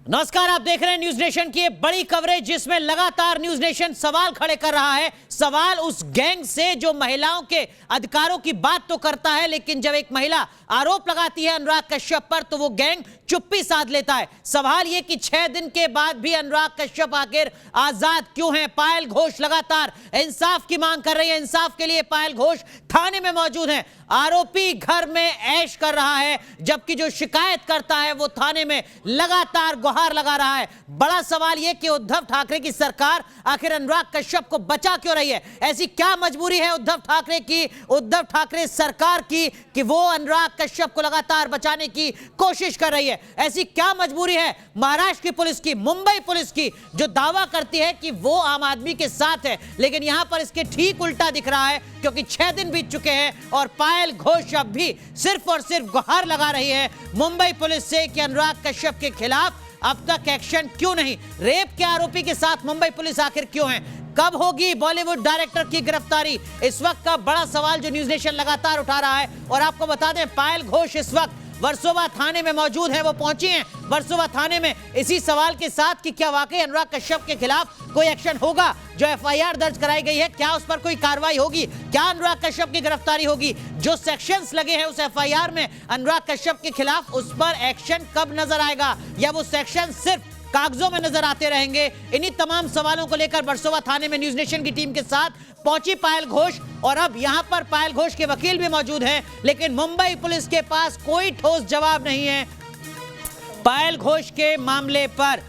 नमस्कार, आप देख रहे हैं न्यूज नेशन की बड़ी कवरेज, जिसमें लगातार न्यूज नेशन सवाल खड़े कर रहा है। सवाल उस गैंग से जो महिलाओं के अधिकारों की बात तो करता है, लेकिन जब एक महिला आरोप लगाती है अनुराग कश्यप पर तो वो गैंग चुप्पी साध लेता है। सवाल ये कि 6 दिन के बाद भी अनुराग कश्यप आखिर आजाद क्यों हैं? पायल घोष लगातार इंसाफ की मांग कर रही है। इंसाफ के लिए पायल घोष थाने में मौजूद है। आरोपी घर में ऐश कर रहा है, जबकि जो शिकायत करता है वो थाने में लगातार गुहार लगा रहा है। बड़ा सवाल यह कि उद्धव ठाकरे की सरकार आखिर अनुराग कश्यप को बचा क्यों रही है? ऐसी क्या मजबूरी है उद्धव ठाकरे की, उद्धव ठाकरे सरकार की, कि वो अनुराग कश्यप को लगातार बचाने की कोशिश कर रही है? ऐसी क्या मजबूरी है महाराष्ट्र की पुलिस की, मुंबई पुलिस की, जो दावा करती है कि वो आम आदमी के साथ है, लेकिन यहां पर इसके ठीक उल्टा दिख रहा है, क्योंकि 6 दिन बीत चुके हैं और पायल घोष अब भी सिर्फ और सिर्फ गुहार लगा रही है मुंबई पुलिस से कि अनुराग कश्यप के खिलाफ अब तक एक्शन क्यों नहीं? रेप के आरोपी के साथ मुंबई पुलिस आखिर क्यों है? कब होगी बॉलीवुड डायरेक्टर की गिरफ्तारी? इस वक्त का बड़ा सवाल जो न्यूज नेशन लगातार उठा रहा है। और आपको बता दें, पायल घोष इस वक्त वर्सोवा थाने में मौजूद है। वो पहुंची हैं वर्सोवा थाने में इसी सवाल के साथ कि क्या वाकई अनुराग कश्यप के खिलाफ कोई एक्शन होगा? जो एफआईआर दर्ज कराई गई है, क्या उस पर कोई कार्रवाई होगी? क्या अनुराग कश्यप की गिरफ्तारी होगी? जो सेक्शंस लगे हैं उस एफआईआर में अनुराग कश्यप के खिलाफ, उस पर एक्शन कब नजर आएगा, या वो सेक्शन सिर्फ कागजों में नजर आते रहेंगे? इन्हीं तमाम सवालों को लेकर वर्सोवा थाने में न्यूज नेशन की टीम के साथ पहुंची पायल घोष। और अब यहां पर पायल घोष के वकील भी मौजूद हैं, लेकिन मुंबई पुलिस के पास कोई ठोस जवाब नहीं है पायल घोष के मामले पर।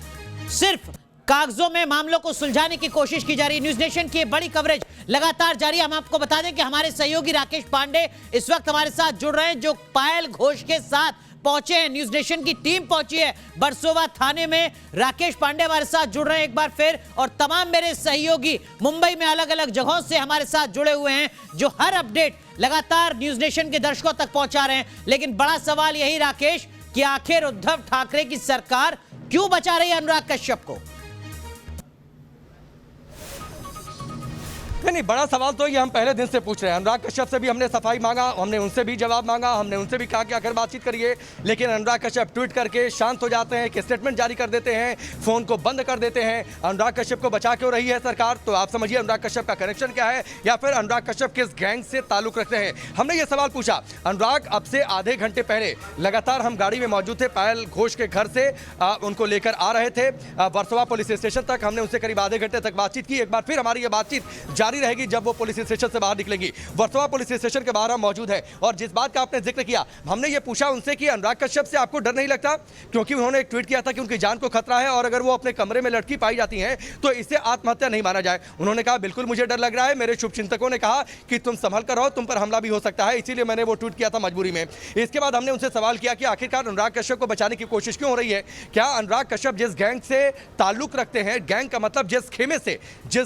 सिर्फ कागजों में मामलों को सुलझाने की कोशिश की जा रही है। न्यूज नेशन की बड़ी कवरेज लगातार जारी है। हम आपको बता दें कि हमारे सहयोगी राकेश पांडे इस वक्त हमारे साथ जुड़ रहे हैं, जो पायल घोष के साथ पहुंचे हैं। न्यूज नेशन की टीम पहुंची है वर्सोवा थाने में। राकेश पांडे हमारे साथ जुड़ रहे हैं एक बार फिर, और तमाम मेरे सहयोगी मुंबई में अलग अलग जगहों से हमारे साथ जुड़े हुए हैं, जो हर अपडेट लगातार न्यूज नेशन के दर्शकों तक पहुंचा रहे हैं। लेकिन बड़ा सवाल यही राकेश, कि आखिर उद्धव ठाकरे की सरकार क्यों बचा रही है अनुराग कश्यप को? नहीं, बड़ा सवाल तो ये हम पहले दिन से पूछ रहे हैं। अनुराग कश्यप से भी हमने सफाई मांगा, हमने उनसे भी जवाब मांगा, हमने उनसे भी कहा कि आखिर बातचीत करिए, लेकिन अनुराग कश्यप ट्वीट करके शांत हो जाते हैं, कि स्टेटमेंट जारी कर देते हैं, फोन को बंद कर देते हैं। अनुराग कश्यप को बचा क्यों रही है सरकार? तो आप समझिए अनुराग कश्यप का कनेक्शन क्या है, या फिर अनुराग कश्यप किस गैंग से ताल्लुक रखते हैं। हमने ये सवाल पूछा। अनुराग अब से आधे घंटे पहले लगातार हम गाड़ी में मौजूद थे, पायल घोष के घर से उनको लेकर आ रहे थे वर्सोवा पुलिस स्टेशन तक। हमने उनसे करीब आधे घंटे तक बातचीत की। एक बार फिर हमारी ये बातचीत जारी रहेगी जब वो पुलिस स्टेशन से बाहर निकलेंगी। वर्सोवा पुलिस स्टेशन के बाहर हम मौजूद है, और जिस बात का आपने जिक्र किया, हमने ये पूछा उनसे कि अनुराग कश्यप से आपको डर नहीं लगता? क्योंकि उन्होंने एक ट्वीट किया था कि उनकी जान को खतरा है, और अगर वो अपने कमरे में लटकी पाई जाती हैं तो इसे आत्महत्या नहीं माना जाए। उन्होंने कहा बिल्कुल मुझे डर लग रहा है। मेरे शुभचिंतकों ने कहा कि तुम संभल कर रहो, तुम पर हमला भी हो सकता है, इसीलिए मैंने वो ट्वीट किया था मजबूरी में। इसके बाद हमने उनसे सवाल किया कि आखिरकार अनुराग कश्यप को बचाने की कोशिश क्यों हो रही है? क्या अनुराग कश्यप जिस गैंग से ताल्लुक रखते हैं, गैंग का मतलब जिस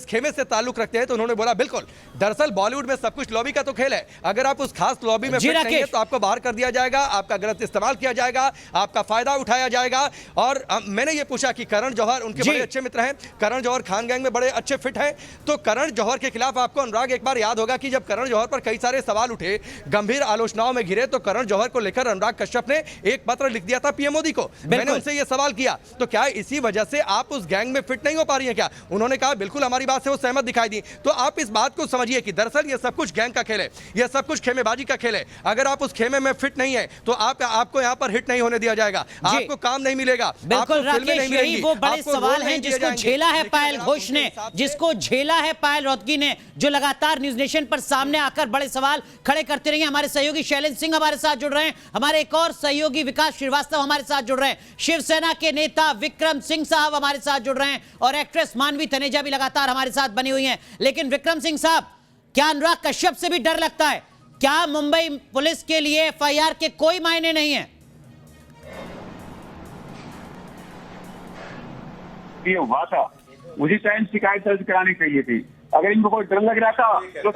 खेमे से ताल्लुक रखते हैं, तो उन्होंने बोला बिल्कुल, दरअसल बॉलीवुड में सब कुछ लॉबी का तो खेल है। अगर आप उस खास लॉबी में फिट नहीं है तो आपको बाहर कर दिया जाएगा, आपका गलत इस्तेमाल किया जाएगा, आपका फायदा उठाया जाएगा। और मैंने ये पूछा कि करण जौहर उनके बड़े अच्छे मित्र हैं, करण जौहर खान गैंग में बड़े अच्छे फिट हैं, तो करण जौहर के खिलाफ आपको अनुराग एक बार याद होगा कि जब करण जौहर पर कई सारे सवाल उठे, गंभीर आलोचनाओं में घिरे, तो करण जौहर को लेकर अनुराग कश्यप ने एक पत्र लिख दिया था पीएम मोदी को। मैंने उनसे यह सवाल किया, तो क्या इसी वजह से आप उस गैंग में फिट नहीं हो पा रही है क्या? उन्होंने कहा बिल्कुल, हमारी बात से वो सहमत दिखाई दी। तो आप इस बात को समझिए कि दरअसल ये सब कुछ गैंग का खेल है, ये सब कुछ खेमेबाजी का खेल है। अगर आप उस खेमे में फिट नहीं है तो आपको यहाँ पर हिट नहीं होने दिया जाएगा, आपको काम नहीं मिलेगा। बिल्कुल राकेश, यही वो बड़े सवाल हैं जिसको झेला है पायल घोष ने, जिसको झेला है पायल रोहतगी ने, जो लगातार न्यूज नेशन पर सामने आकर बड़े सवाल खड़े करते रहे। हमारे सहयोगी शैलेंद्र सिंह हमारे साथ जुड़ रहे हैं, हमारे एक और सहयोगी विकास श्रीवास्तव हमारे साथ जुड़ रहे हैं, शिवसेना के नेता विक्रम सिंह साहब हमारे साथ जुड़ रहे हैं, और एक्ट्रेस मानवी तनेजा भी लगातार हमारे साथ बनी हुई हैं। लेकिन विक्रम सिंह साहब, क्या अनुराग कश्यप से भी डर लगता है? क्या मुंबई पुलिस के लिए एफआईआर के कोई मायने नहीं है? ये हुआ था, उसी टाइम शिकायत दर्ज करानी चाहिए थी। अगर इनको कोई डर लग रहा था तो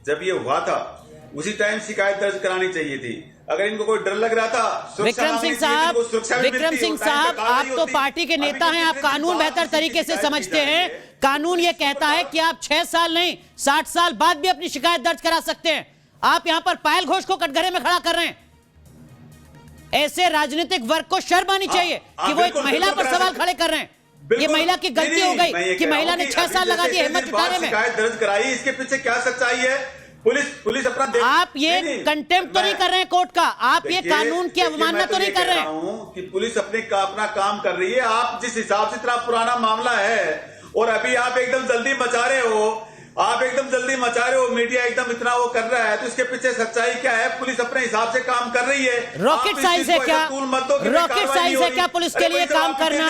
जब ये हुआ था उसी टाइम शिकायत दर्ज करानी चाहिए थी। अगर इनको कोई डर लग रहा था, विक्रम सिंह साहब, आप तो पार्टी के नेता हैं, आप कानून बेहतर तरीके से समझते हैं। कानून ये कहता है कि आप 6 साल नहीं 60 साल बाद भी अपनी शिकायत दर्ज करा सकते हैं। आप यहां पर पायल घोष को कटघरे में खड़ा कर रहे हैं। ऐसे राजनीतिक वर्ग को शर्म आनी चाहिए कि वो एक महिला पर सवाल खड़े कर रहे हैं। ये महिला की गलती हो गई कि महिला ने 6 साल लगा दिए हिम्मत जुटाने में। शिकायत दर्ज कराई, इसके पीछे क्या सच्चाई है? पुलिस अपना आप ये कंटेम्प्ट तो नहीं कर रहे हैं कोर्ट का, आप ये कानून की अवमानना तो नहीं कर रहे हैं कि पुलिस अपना काम कर रही है। आप जिस हिसाब से इतना पुराना मामला है और अभी आप एकदम जल्दी मचा रहे हो, मीडिया एकदम इतना वो कर रहा है, तो इसके पीछे सच्चाई क्या है? पुलिस अपने हिसाब से काम कर रही है। रॉकेट साइंस है क्या? रॉकेट साइंस है क्या पुलिस के लिए काम करना?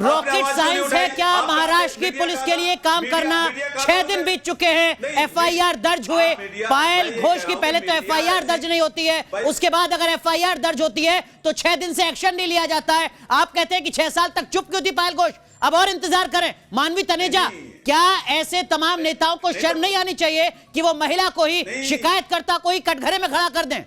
रॉकेट साइंस है क्या महाराष्ट्र की पुलिस के लिए काम करना? 6 दिन बीत चुके हैं, एफआईआर दर्ज हुए। पायल घोष की पहले तो एफआईआर दर्ज नहीं होती है, उसके बाद अगर एफआईआर दर्ज होती है तो 6 दिन से एक्शन नहीं लिया जाता है। आप कहते हैं कि 6 साल तक चुप क्यों थी पायल घोष? अब और इंतजार करें। मानवी तनेजा, क्या ऐसे तमाम नेताओं को शर्म नहीं आनी चाहिए कि वो महिला को ही, शिकायतकर्ता को ही कटघरे में खड़ा कर दें?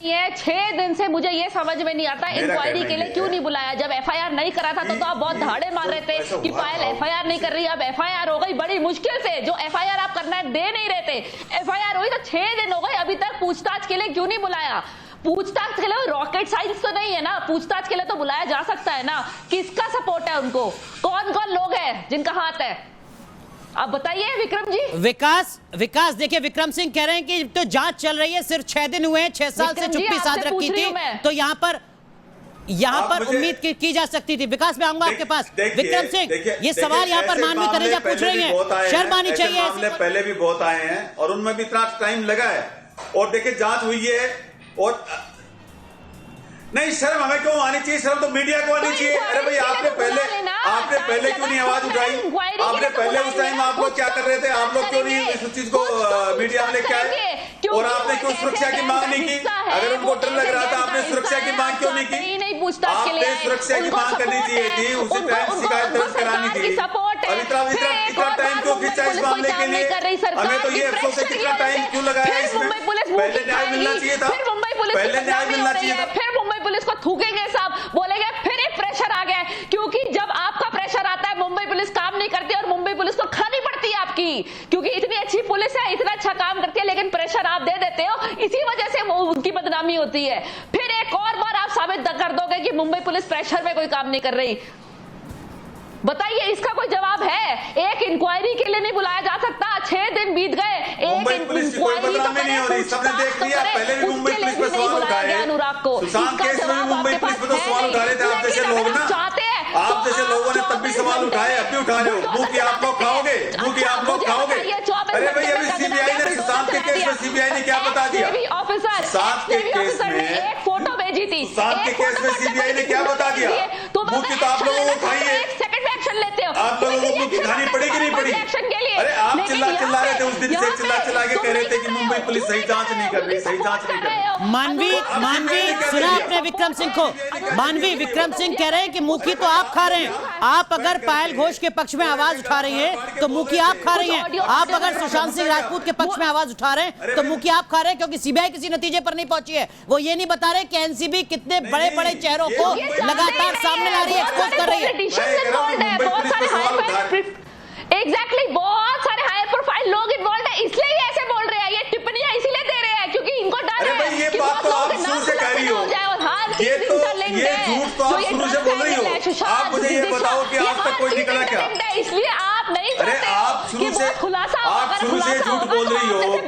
ये 6 दिन से मुझे ये समझ में नहीं आता इंक्वायरी के लिए क्यों नहीं बुलाया। जब एफआईआर नहीं करा था तो आप बहुत धाड़े मार रहे थे कि पायल एफआईआर नहीं कर रही। अब एफआईआर हो गई बड़ी मुश्किल से, जो एफआईआर आप करना है दे नहीं रहे थे। एफआईआर हुई तो 6 दिन हो गए, अभी तक पूछताछ के लिए क्यों नहीं बुलाया? पूछताछ के लिए रॉकेट साइंस तो नहीं है ना, पूछताछ के लिए तो बुलाया जा सकता है ना। किसका सपोर्ट है उनको? कौन कौन लोग हैं जिनका हाथ है? आप बताइए विक्रम जी। विकास देखिए, विक्रम सिंह कह रहे हैं कि तो जांच चल रही है, सिर्फ 6 दिन हुए हैं, 6 साल से चुप्पी साध रखी थी, तो यहाँ पर उम्मीद की जा सकती थी। विकास में आऊंगा आपके पास। विक्रम सिंह, ये सवाल यहाँ पर मानवी तनेजा पूछ रही है, शर्म आनी चाहिए। मामले पहले भी बहुत आए हैं और उनमें भी इतना टाइम लगा है, और देखिए जांच हुई है और नहीं, शर्म हमें क्यों आनी चाहिए? शर्म तो मीडिया को आनी चाहिए। अरे भाई, आपने पहले क्यों नहीं आवाज उठाई? आपने पहले उस टाइम आप लोग क्या कर रहे थे? आप लोग क्यों नहीं इस चीज को मीडिया में लेके आए? और आपने क्यों सुरक्षा की मांग नहीं की? अगर उनको डर लग रहा था, आपने सुरक्षा की मांग क्यों नहीं की? आपने सुरक्षा की मांग करनी चाहिए थी, उसी टाइम शिकायत दर्ज करानी थी। अब इतना टाइम क्यों खींचा इस मामले के लिए? हमें तो ये अफसोस है, कितना टाइम क्यों लगाया इसमें? पहले न्याय मिलना चाहिए था, पहले न्याय मिलना चाहिए था। फिर मुंबई पुलिस को थूकेंगे साहब, बोलेंगे फिर एक प्रेशर आ गया। क्योंकि जब आपका प्रेशर आता है मुंबई पुलिस काम नहीं करती और मुंबई पुलिस को खानी पड़ती है आपकी, क्योंकि इतनी अच्छी पुलिस है, इतना अच्छा काम करती है, लेकिन प्रेशर आप दे देते हो, इसी वजह से उनकी बदनामी होती है। फिर एक और बार आप साबित कर दोगे कि मुंबई पुलिस प्रेशर में कोई काम नहीं कर रही। बताइए, इसका कोई जवाब है? एक इंक्वायरी के लिए नहीं बुलाया जा सकता? 6 दिन बीत गए, एक पुलिस की कोई बदनामी नहीं हो रही, सबने देख लिया। पहले भी मुंबई पुलिस पे सवाल उठाए, अनुराग को सुशांत केस में भी मुंबई पुलिस पे तो सवाल उठा रहे थे आप जैसे लोग ना, आप जैसे लोगों ने तब भी सवाल उठाए, अब भी उठा रहे हो। मुंह की आप लोग खाओगे, मुंह की आप लोग खाओगे। अरे भाई, अभी सीबीआई ने सुशांत के केस में सीबीआई ने क्या बता दिया? सुशांत के केस में एक फोटो भेजी थी, सुशांत के केस में सीबीआई ने क्या बता दिया? मुंह की तो आप लोगों को खाइए, एक्शन लेते हो। आप लोगों को मुंह की खानी पड़ेगी नहीं पड़ी? अरे आप चिल्ला रहे थे उस दिन से, चिल्ला के कह रहे थे कि मुंबई पुलिस सही जांच नहीं कर रही, सही जांच नहीं कर रही। मानवी सुना आपने विक्रम सिंह को? मानवी, विक्रम सिंह कह रहे हैं कि मुखी तो आप खा रहे हैं। आप अगर पायल घोष के पक्ष में आवाज उठा रही हैं तो मुखी आप खा रही हैं। आप अगर सुशांत सिंह राजपूत के पक्ष में आवाज उठा रहे हैं तो मुखी आप खा रहे हैं, क्योंकि सीबीआई किसी नतीजे पर नहीं पहुंची है। वो ये नहीं बता रहे कि एनसीबी कितने बड़े बड़े चेहरों को लगातार सामने ला रही है, एक्सपोज कर रही है। एग्जैक्टली, बहुत सारे हाई प्रोफाइल लोग इन्वॉल्व है, इसलिए ये ऐसे बोल रहे हैं। ये टिप्पणियां इसीलिए दे रहे हैं क्योंकि इनको डर है। ये बात तो आप शुरू से कह रही हो, ये झूठ तो आप शुरू से बोल रही हो। आप मुझे ये बताओ कि आज तक कोई निकला क्या? इसलिए आप नहीं, अरे आप शुरू से झूठ बोल रही हो कि इसमें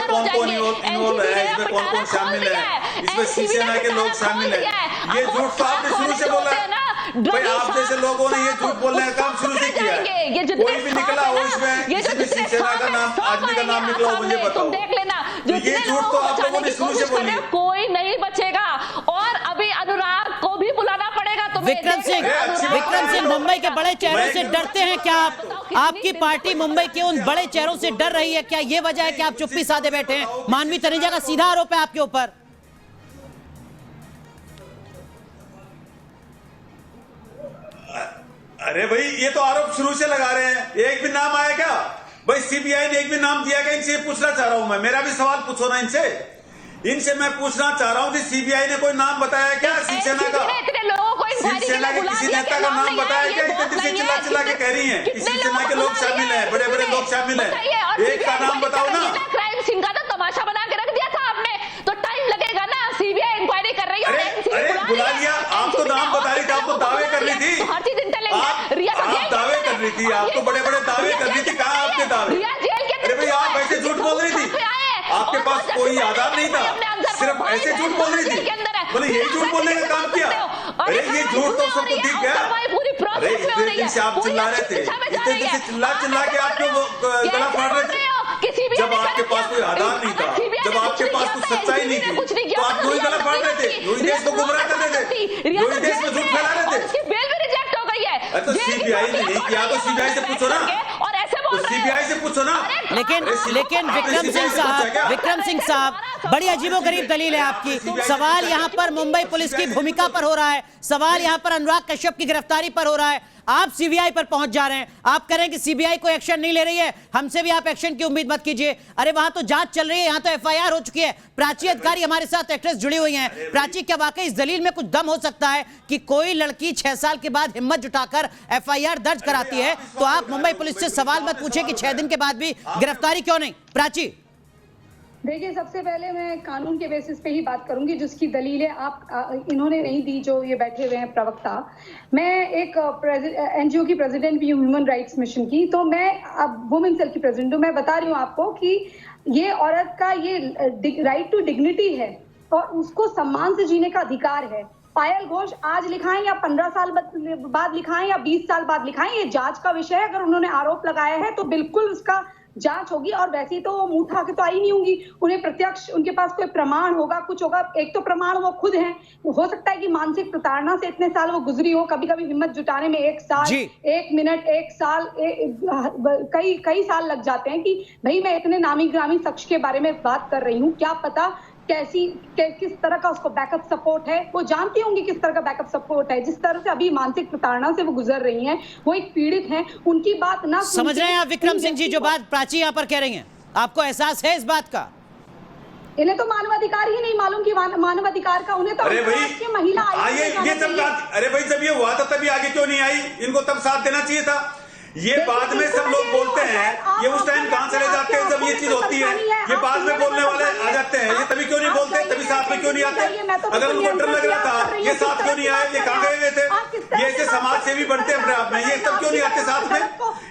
कौन कौन इन्वॉल्व है, इसमें कौन कौन शामिल है, इसमें शिवसेना के लोग शामिल है। ये झूठ तो आपने शुरू से बोला है भाई। आप जैसे लोगों ने ये झूठ बोलने का काम शुरू से किया है। कोई भी निकला हो इसमें, किसी भी शिवसेना का नाम, आदमी का नाम निकला हो, मुझे बताओ। देख लेना, ये झूठ तो आप लोगों ने शुरू से बोली। कोई नहीं बचेगा, और अभी अनुराग को भी बुलाना पड़ेगा। तो विक्रम सिंह, मुंबई के बड़े चेहरों से डरते हैं क्या आप? आपकी पार्टी मुंबई के उन बड़े चेहरों से डर रही है क्या? ये वजह है कि आप चुप्पी साधे बैठे हैं? मानवी तनेजा का सीधा आरोप है आपके ऊपर। अरे भाई, ये तो आरोप शुरू से लगा रहे हैं। एक भी नाम आया क्या भाई? सीबीआई ने एक भी नाम दिया क्या? इनसे पूछना चाह रहा हूं मैं, मेरा भी सवाल पूछो ना इनसे मैं पूछना चाह रहा हूं कि सीबीआई ने कोई नाम बताया क्या शिवसेना का? इंक्वायरी के शिवसेना लिए के बुला किसी दिया नेता कि का नाम नाम नहीं है, बताया ये क्या? दोस्त इतने नहीं है, चिल्ला चिल्ला के कह रही हैं कि कितने शिवसेना लोगों के को लोग बुला शामिल लिया हैं, बड़े बड़े लोग शामिल बताइए, और हैं। एक का CBI नाम बताओ ना। क्राइम सिंह का तो तमाशा बना के रख दिया था आपने, तो टाइम लगेगा ना। सीबीआई इंक्वायरी कर रही है और NCB अरे बुला लिया, आप तो नाम बता रही थी, आप तो दावे कर रही थी, तो हर चीज इंटेलिजेंट आप दावे कर रही थी, आप तो बड़े बड़े दावे कर रही थी। कहाँ आपके दावे? अरे भाई आप ऐसे झूठ बोल रही थी, आपके पास कोई आधार नहीं था, सिर्फ ऐसे झूठ बोल रही थी। बोले यही झूठ बोलने का काम किया। अरे ये झूठ तो सबको दिख गया। अरे इतने दिन से आप चिल्ला रहे थे, इतने दिन से चिल्ला चिल्ला के आप क्यों गला फाड़ रहे थे? जब आपके पास कोई आधार नहीं था, जब आपके पास कुछ सच्चाई नहीं थी, तो आप क्यों गला फाड़ रहे थे? क्यों देश को गुमराह कर रहे थे? क्यों देश में झूठ फैला रहे थे? बेल भी रिजेक्ट हो गई है। तो सीबीआई ने नहीं किया तो सीबीआई से पूछो ना, और ऐसे तो सीबीआई से पूछो ना। लेकिन विक्रम सिंह साहब बड़ी अजीबोगरीब दलील है आपकी। सवाल यहाँ पर मुंबई पुलिस की भूमिका पर हो रहा है, सवाल यहाँ पर अनुराग कश्यप की गिरफ्तारी पर हो रहा है, आप सीबीआई पर पहुंच जा रहे हैं। आप कह रहे हैं कि सीबीआई कोई एक्शन नहीं ले रही है, हमसे भी आप एक्शन की उम्मीद मत कीजिए। अरे वहां तो जांच चल रही है, यहाँ तो एफआईआर हो चुकी है, प्राची अधिकारी हमारे साथ एक्ट्रेस जुड़ी हुई हैं। प्राची, क्या वाकई इस दलील में कुछ दम हो सकता है कि कोई लड़की 6 साल के बाद हिम्मत जुटाकर एफआईआर दर्ज कराती है, तो आप मुंबई पुलिस से सवाल मत पूछे कि 6 दिन के बाद भी गिरफ्तारी क्यों नहीं? प्राची देखिए, सबसे पहले मैं कानून के बेसिस पे ही बात करूंगी, जिसकी दलीलें आप इन्होंने नहीं दी, जो ये बैठे हुए हैं प्रवक्ता। मैं एक एनजीओ की प्रेसिडेंट भी हूँ, ह्यूमन राइट्स मिशन की, तो मैं अब वुमेन सेल की प्रेसिडेंट हूँ। मैं बता रही हूँ आपको कि ये औरत का ये राइट टू डिग्निटी है और उसको सम्मान से जीने का अधिकार है। पायल घोष आज लिखाएं या 15 साल बाद लिखाएं या 20 साल बाद लिखाएं, ये जांच का विषय है। अगर उन्होंने आरोप लगाया है तो बिल्कुल उसका जांच होगी, और वैसे तो वो मुंह उठा के तो आई नहीं होंगी। उन्हें प्रत्यक्ष उनके पास कोई प्रमाण होगा, कुछ होगा। एक तो प्रमाण वो खुद हैं, हो सकता है कि मानसिक प्रताड़ना से इतने साल वो गुजरी हो, कभी कभी हिम्मत जुटाने में 1 साल 1 मिनट 1 साल कई साल लग जाते हैं कि भाई मैं इतने नामी ग्रामी शख्स के बारे में बात कर रही हूँ, क्या पता किस तरह का उसको बैकअप सपोर्ट है। वो जानती होंगी किस तरह का बैकअप सपोर्ट है। जिस तरह से अभी मानसिक प्रताड़ना से वो गुजर रही हैं, वो एक पीड़ित हैं, उनकी बात ना समझ रहे हैं आप विक्रम सिंह जी जो बात प्राची यहाँ पर कह रही हैं? आपको एहसास है इस बात का? इन्हें तो मानवाधिकार ही नहीं मालूम कि मानवाधिकार का, उन्हें तो अरे भाई महिला ये सब बात, अरे भाई जब ये हुआ था तभी आगे क्यों नहीं आई? इनको तब साथ देना चाहिए था। ये बाद में सब लोग बोलते हैं, ये उस टाइम कहां चले जाते हैं जब ये चीज होती है? ये बाद में बोलने वाले आ जाते हैं, ये तभी क्यों नहीं बोलते? तभी साथ में क्यों नहीं आते? अगर उनको डर लग रहा था, ये साथ क्यों नहीं आए? ये कहां गए हुए थे? ये ऐसे समाज सेवी बनते हैं अपने आप में, ये सब क्यों नहीं आते साथ में?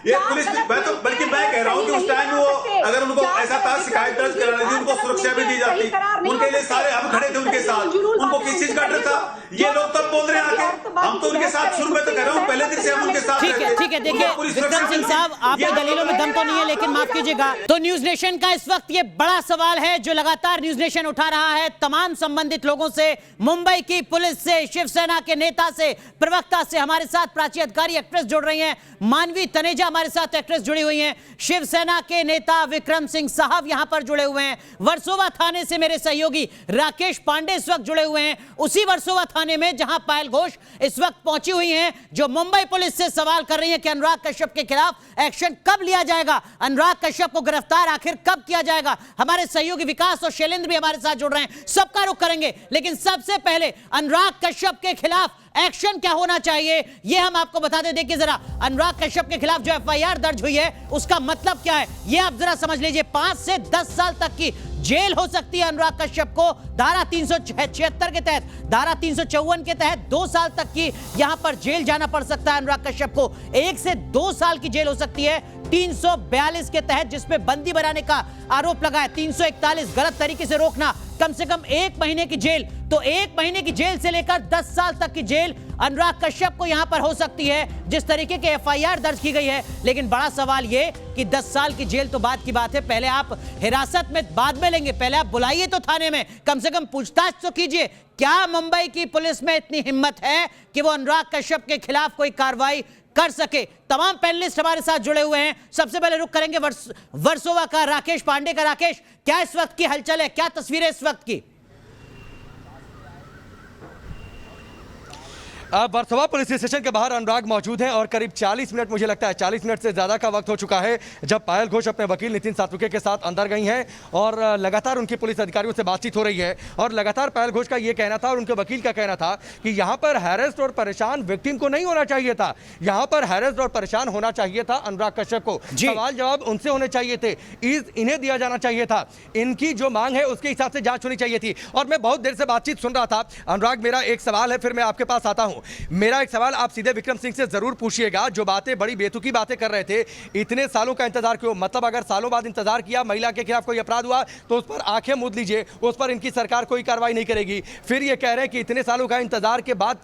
ये पुलिस, मैं तो बल्कि मैं कह रहा हूँ कि उस टाइम वो अगर उनको ऐसा था शिकायत दर्ज करानी थी, उनको सुरक्षा भी दी जाती, उनके लिए सारे हम खड़े थे उनके साथ। उनको किस चीज का डर था? ये लोग तब बोल रहे हैं आके, हम तो उनके साथ शुरू में तो कह रहा हूँ, पहले दिन से हम उनके साथ। ठीक है। देखिए विक्रम सिंह साहब, आपकी दलीलों में दम तो नहीं है, लेकिन माफ कीजिएगा, तो न्यूज नेशन का इस वक्त ये बड़ा सवाल है जो लगातार न्यूज नेशन उठा रहा है तमाम संबंधित लोगों से, मुंबई की पुलिस से, शिवसेना के नेता से, प्रवक्ता से। हमारे साथ प्राची अधिकारी एक्ट्रेस जुड़ रही हैं, मानवी तनेजा हमारे साथ एक्ट्रेस जुड़ी हुई हैं, शिवसेना के नेता विक्रम सिंह साहब यहां पर जुड़े हुए हैं, वर्सोवा थाने से मेरे सहयोगी राकेश पांडे इस वक्त जुड़े हुए हैं, उसी वर्सोवा थाने में जहां पायल घोष इस वक्त पहुंची हुई हैं, जो मुंबई पुलिस से सवाल कर रही है कि अनुराग कश्यप के खिलाफ एक्शन कब लिया जाएगा, अनुराग कश्यप को गिरफ्तार आखिर कब किया जाएगा। हमारे सहयोगी विकास और शैलेंद्र भी हमारे साथ जुड़ रहे हैं, सबका रुख करेंगे, लेकिन सबसे पहले अनुराग कश्यप के खिलाफ एक्शन क्या होना चाहिए ये हम आपको बता दें। देखिए जरा, अनुराग कश्यप के खिलाफ जो एफआईआर दर्ज हुई है उसका मतलब क्या है ये आप जरा समझ लीजिए। 5 से 10 साल तक की जेल हो सकती है अनुराग कश्यप को, धारा 376 के तहत, धारा 354 के तहत 2 साल तक की यहां पर जेल जाना पड़ सकता है अनुराग कश्यप को, 1 से 2 साल की जेल हो सकती है 342 के तहत जिसमें बंदी बनाने का आरोप लगा है, 341 गलत तरीके से रोकना, कम से कम 1 महीने की जेल। तो 1 महीने की जेल से लेकर 10 साल तक की जेल अनुराग कश्यप को यहां पर हो सकती है जिस तरीके के एफआईआर दर्ज की गई है। लेकिन बड़ा सवाल यह कि 10 साल की जेल तो बात की बात है, पहले आप हिरासत में बाद में लेंगे, पहले आप बुलाइए तो थाने में, कम से कम पूछताछ तो कीजिए। क्या मुंबई की पुलिस में इतनी हिम्मत है कि वो अनुराग कश्यप के खिलाफ कोई कार्रवाई कर सके? तमाम पैनलिस्ट हमारे साथ जुड़े हुए हैं, सबसे पहले रुख करेंगे वर्सोवा का राकेश पांडे का। राकेश, क्या इस वक्त की हलचल है, क्या तस्वीर है इस वक्त की? वर्सोवा पुलिस स्टेशन के बाहर अनुराग मौजूद हैं और करीब 40 मिनट, मुझे लगता है 40 मिनट से ज़्यादा का वक्त हो चुका है जब पायल घोष अपने वकील नितिन सातपुते के साथ अंदर गई हैं और लगातार उनकी पुलिस अधिकारियों से बातचीत हो रही है। और लगातार पायल घोष का ये कहना था और उनके वकील का कहना था कि यहाँ पर हैरेस्ड और परेशान विक्टिम को नहीं होना चाहिए था, यहाँ पर हैरेस्ड और परेशान होना चाहिए था अनुराग कश्यप को। सवाल जवाब उनसे होने चाहिए थे, इन्हें दिया जाना चाहिए था, इनकी जो मांग है उसके हिसाब से जांच होनी चाहिए थी। और मैं बहुत देर से बातचीत सुन रहा था। अनुराग, मेरा एक सवाल है, फिर मैं आपके पास आता हूं। मेरा एक सवाल आप सीधे विक्रम सिंह से जरूर पूछिएगा, जो बातें बड़ी बेतुकी बातें कर रहे थे, इतने सालों का इंतजार क्यों? मतलब अगर सालों बाद इंतजार किया, महिला के खिलाफ कोई अपराध हुआ तो उस पर आंखें मूंद लीजिए, उस पर इनकी सरकार कोई कार्रवाई नहीं करेगी। फिर ये कह रहे हैं कि इतने सालों का इंतजार के बाद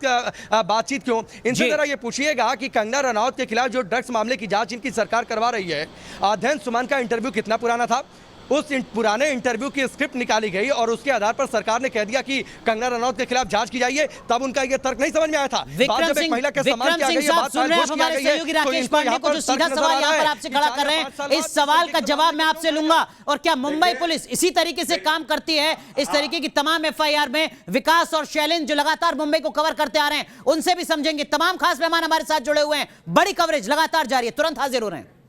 बातचीत क्यों? इनसे जरा ये पूछिएगा कि कंगना रनौत के खिलाफ जो ड्रग्स मामले की जांच इनकी सरकार करवा रही है, अध्ययन सुमन का इंटरव्यू कितना पुराना था? उस पुराने इंटरव्यू की स्क्रिप्ट निकाली गई और उसके आधार पर सरकार ने कह दिया कि कंगना रनौत के खिलाफ जांच की जाइए, तब उनका ये तर्क नहीं समझ में आया था। विक्रम सिंह साहब सुन रहे हैं हमारे सहयोगी राकेश पांडे को, जो सीधा सवाल यहां पर आपसे खड़ा कर रहे हैं। इस सवाल का जवाब मैं आपसे लूंगा। और क्या मुंबई पुलिस इसी तरीके से काम करती है? इस तरीके की तमाम एफआईआर में विकास और शैलेंद्र जो लगातार मुंबई को कवर करते आ रहे हैं, उनसे भी समझेंगे। तमाम खास मेहमान हमारे साथ जुड़े हुए हैं, बड़ी कवरेज लगातार जारी है, तुरंत हाजिर हो रहे हैं।